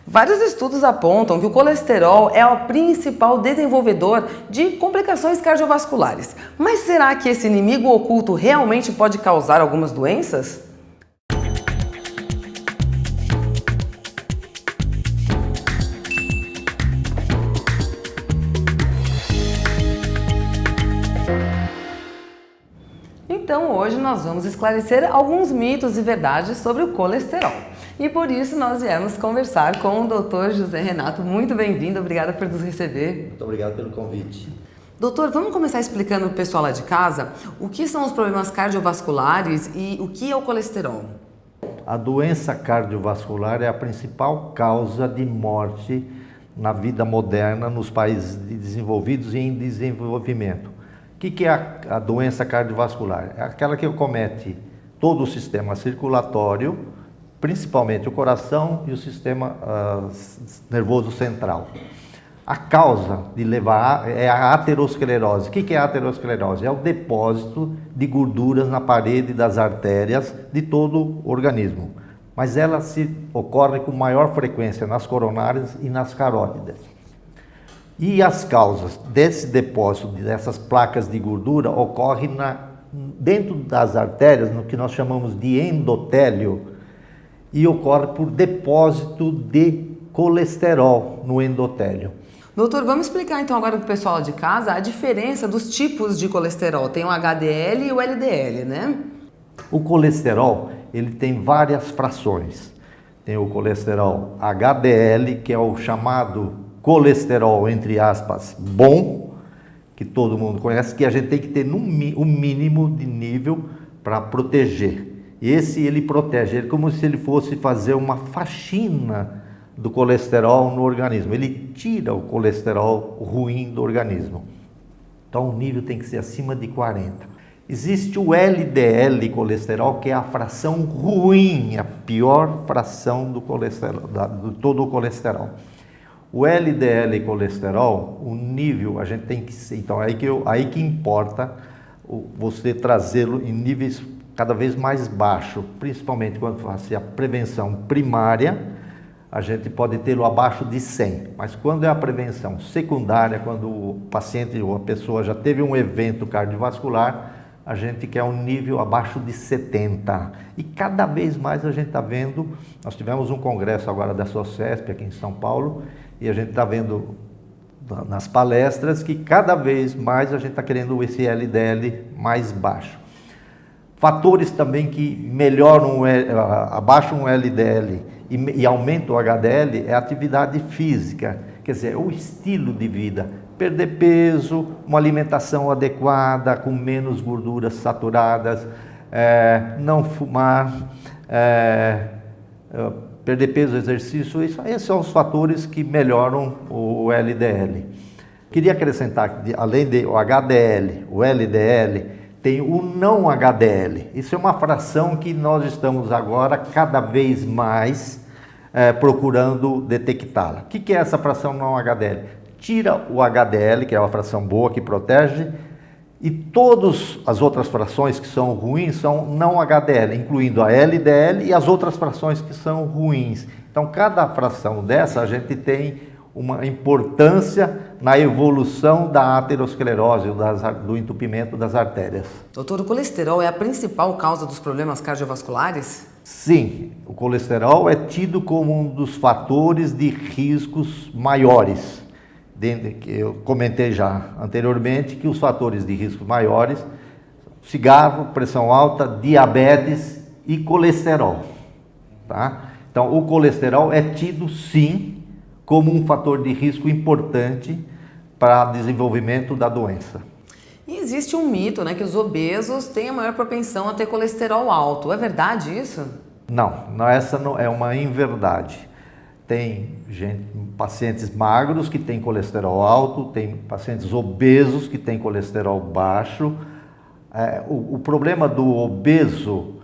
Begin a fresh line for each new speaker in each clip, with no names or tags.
Vários estudos apontam que o colesterol é o principal desenvolvedor de complicações cardiovasculares. Mas será que esse inimigo oculto realmente pode causar algumas doenças? Então hoje nós vamos esclarecer alguns mitos e verdades sobre o colesterol. E por isso nós viemos conversar com o Dr. José Renato. Muito bem-vindo, obrigada por nos receber.
Muito obrigado pelo convite.
Doutor, vamos começar explicando para o pessoal lá de casa o que são os problemas cardiovasculares e o que é o colesterol.
A doença cardiovascular é a principal causa de morte na vida moderna nos países desenvolvidos e em desenvolvimento. O que é a doença cardiovascular? É aquela que comete todo o sistema circulatório, principalmente o coração e o sistema nervoso central. A causa de levar é a aterosclerose. O que é a aterosclerose? É o depósito de gorduras na parede das artérias de todo o organismo. Mas ela ocorre com maior frequência nas coronárias e nas carótidas. E as causas desse depósito, dessas placas de gordura, ocorrem dentro das artérias, no que nós chamamos de endotélio, e ocorre por depósito de colesterol no endotélio.
Doutor, vamos explicar então agora para o pessoal de casa a diferença dos tipos de colesterol. Tem o HDL e o LDL, né?
O colesterol, ele tem várias frações. Tem o colesterol HDL, que é o chamado colesterol, entre aspas, bom, que todo mundo conhece, que a gente tem que ter um mínimo de nível para proteger. Esse ele protege, ele como se ele fosse fazer uma faxina do colesterol no organismo. Ele tira o colesterol ruim do organismo. Então o nível tem que ser acima de 40. Existe o LDL colesterol, que é a fração ruim, a pior fração do colesterol, de todo o colesterol. O LDL colesterol, o nível, a gente tem que ser, então aí que importa você trazê-lo em níveis cada vez mais baixos, principalmente quando faz a prevenção primária, a gente pode tê-lo abaixo de 100, mas quando é a prevenção secundária, quando o paciente ou a pessoa já teve um evento cardiovascular, a gente quer um nível abaixo de 70. E cada vez mais a gente está vendo, nós tivemos um congresso agora da SOCESP aqui em São Paulo, e a gente está vendo nas palestras que cada vez mais a gente está querendo esse LDL mais baixo. Fatores também que melhoram, abaixam o LDL e aumentam o HDL é a atividade física, quer dizer, o estilo de vida. Perder peso, uma alimentação adequada, com menos gorduras saturadas, não fumar, perder peso, exercício, esses são os fatores que melhoram o LDL. Queria acrescentar que, além do HDL, o LDL, tem o não HDL. Isso é uma fração que nós estamos agora cada vez mais procurando detectá-la. O que é essa fração não HDL? Tira o HDL, que é uma fração boa, que protege, e todas as outras frações que são ruins são não HDL, incluindo a LDL e as outras frações que são ruins. Então, cada fração dessa, a gente tem uma importância na evolução da aterosclerose, do entupimento das artérias.
Doutor, o colesterol é a principal causa dos problemas cardiovasculares?
Sim, o colesterol é tido como um dos fatores de riscos maiores. Eu comentei já anteriormente que os fatores de risco maiores, cigarro, pressão alta, diabetes e colesterol. Tá? Então, o colesterol é tido sim como um fator de risco importante para o desenvolvimento da doença.
E existe um mito, né, que os obesos têm a maior propensão a ter colesterol alto. É verdade isso?
Não, essa não é uma inverdade. Tem pacientes magros que têm colesterol alto, tem pacientes obesos que têm colesterol baixo. O problema do obeso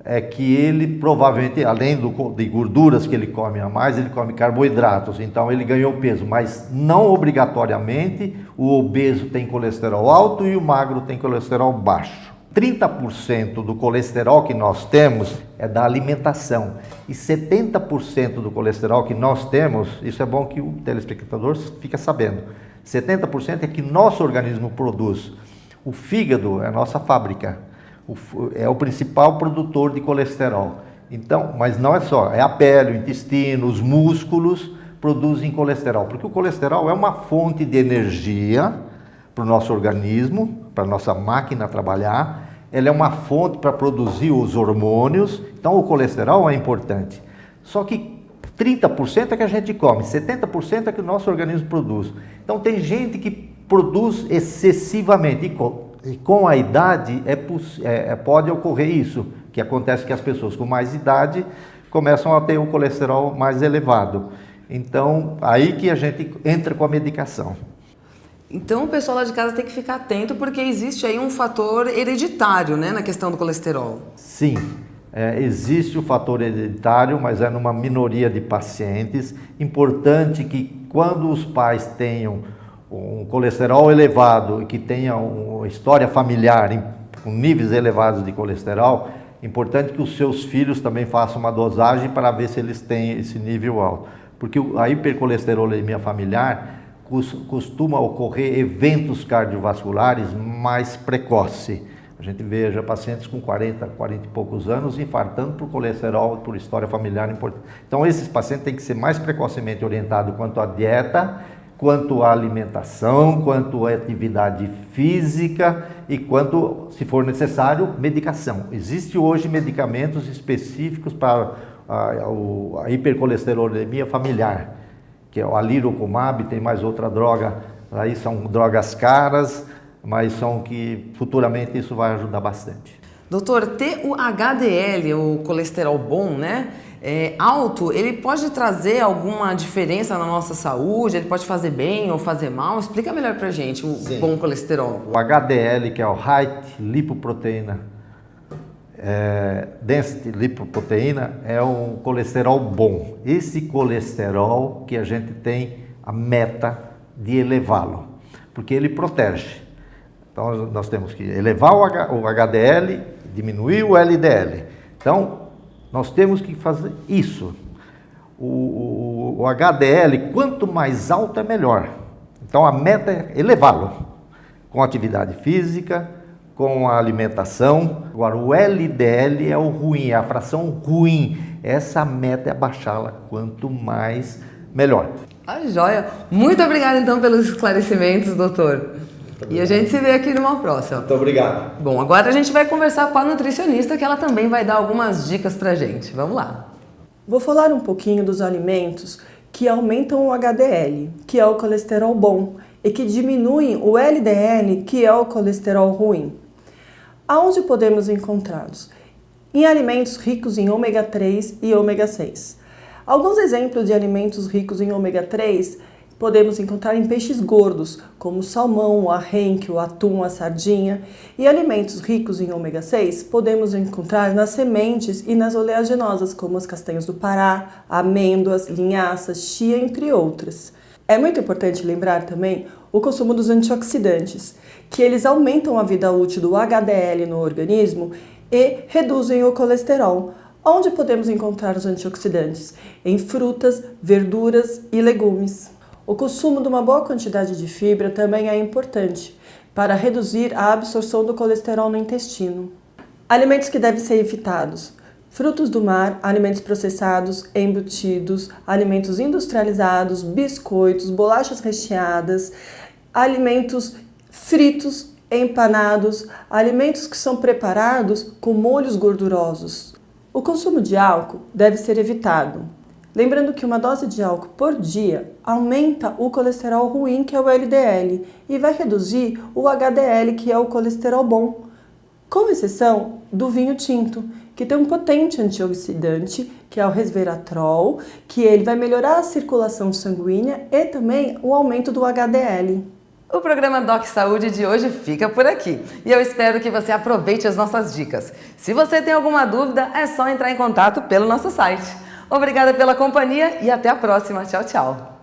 é que ele provavelmente, além de gorduras que ele come a mais, ele come carboidratos, então ele ganhou peso, mas não obrigatoriamente o obeso tem colesterol alto e o magro tem colesterol baixo. 30% do colesterol que nós temos é da alimentação e 70% do colesterol que nós temos, isso é bom que o telespectador fique sabendo, 70% é que nosso organismo produz. O fígado é a nossa fábrica, é o principal produtor de colesterol. Então, mas não é só, é a pele, o intestino, os músculos produzem colesterol, porque o colesterol é uma fonte de energia para o nosso organismo, para a nossa máquina trabalhar, ele é uma fonte para produzir os hormônios, então o colesterol é importante. Só que 30% é que a gente come, 70% é que o nosso organismo produz. Então tem gente que produz excessivamente e com a idade pode ocorrer isso, que acontece que as pessoas com mais idade começam a ter o colesterol mais elevado. Então aí que a gente entra com a medicação.
Então o pessoal lá de casa tem que ficar atento porque existe aí um fator hereditário, né, na questão do colesterol.
Sim, existe o fator hereditário, mas é numa minoria de pacientes. Importante que quando os pais tenham um colesterol elevado e que tenham uma história familiar com níveis elevados de colesterol, importante que os seus filhos também façam uma dosagem para ver se eles têm esse nível alto. Porque a hipercolesterolemia familiar costuma ocorrer eventos cardiovasculares mais precoce. A gente veja pacientes com 40 e poucos anos infartando por colesterol, por história familiar importante. Então esses pacientes têm que ser mais precocemente orientados quanto à dieta, quanto à alimentação, quanto à atividade física e quanto, se for necessário, medicação. Existem hoje medicamentos específicos para a hipercolesterolemia familiar, que é o alirocumab, tem mais outra droga, aí são drogas caras, mas são que futuramente isso vai ajudar bastante.
Doutor, ter o HDL, o colesterol bom, né, alto, ele pode trazer alguma diferença na nossa saúde? Ele pode fazer bem ou fazer mal? Explica melhor pra gente o bom colesterol.
O HDL, que é o High Lipoprotein Density Lipoproteína, é um colesterol bom. Esse colesterol que a gente tem a meta de elevá-lo, porque ele protege. Então nós temos que elevar o HDL, diminuir o LDL. Então nós temos que fazer isso. O HDL, quanto mais alto é melhor. Então a meta é elevá-lo com atividade física, com a alimentação. Agora, o LDL é o ruim, é a fração ruim. Essa meta é baixá-la, quanto mais, melhor.
Ah, joia! Muito obrigada, então, pelos esclarecimentos, doutor. E a gente se vê aqui numa próxima.
Muito obrigado.
Bom, agora a gente vai conversar com a nutricionista, que ela também vai dar algumas dicas pra gente. Vamos lá.
Vou falar um pouquinho dos alimentos que aumentam o HDL, que é o colesterol bom, e que diminuem o LDL, que é o colesterol ruim. Aonde podemos encontrá-los? Em alimentos ricos em ômega 3 e ômega 6. Alguns exemplos de alimentos ricos em ômega 3 podemos encontrar em peixes gordos, como o salmão, o arrenque, o atum, a sardinha. E alimentos ricos em ômega 6 podemos encontrar nas sementes e nas oleaginosas, como as castanhas do Pará, amêndoas, linhaças, chia, entre outras. É muito importante lembrar também o consumo dos antioxidantes, que eles aumentam a vida útil do HDL no organismo e reduzem o colesterol. Onde podemos encontrar os antioxidantes? Em frutas, verduras e legumes. O consumo de uma boa quantidade de fibra também é importante para reduzir a absorção do colesterol no intestino. Alimentos que devem ser evitados: frutos do mar, alimentos processados, embutidos, alimentos industrializados, biscoitos, bolachas recheadas, alimentos fritos, empanados, alimentos que são preparados com molhos gordurosos. O consumo de álcool deve ser evitado. Lembrando que uma dose de álcool por dia aumenta o colesterol ruim, que é o LDL, e vai reduzir o HDL, que é o colesterol bom, com exceção do vinho tinto, que tem um potente antioxidante, que é o resveratrol, que ele vai melhorar a circulação sanguínea e também o aumento do HDL.
O programa Doc Saúde de hoje fica por aqui e eu espero que você aproveite as nossas dicas. Se você tem alguma dúvida, é só entrar em contato pelo nosso site. Obrigada pela companhia e até a próxima. Tchau, tchau.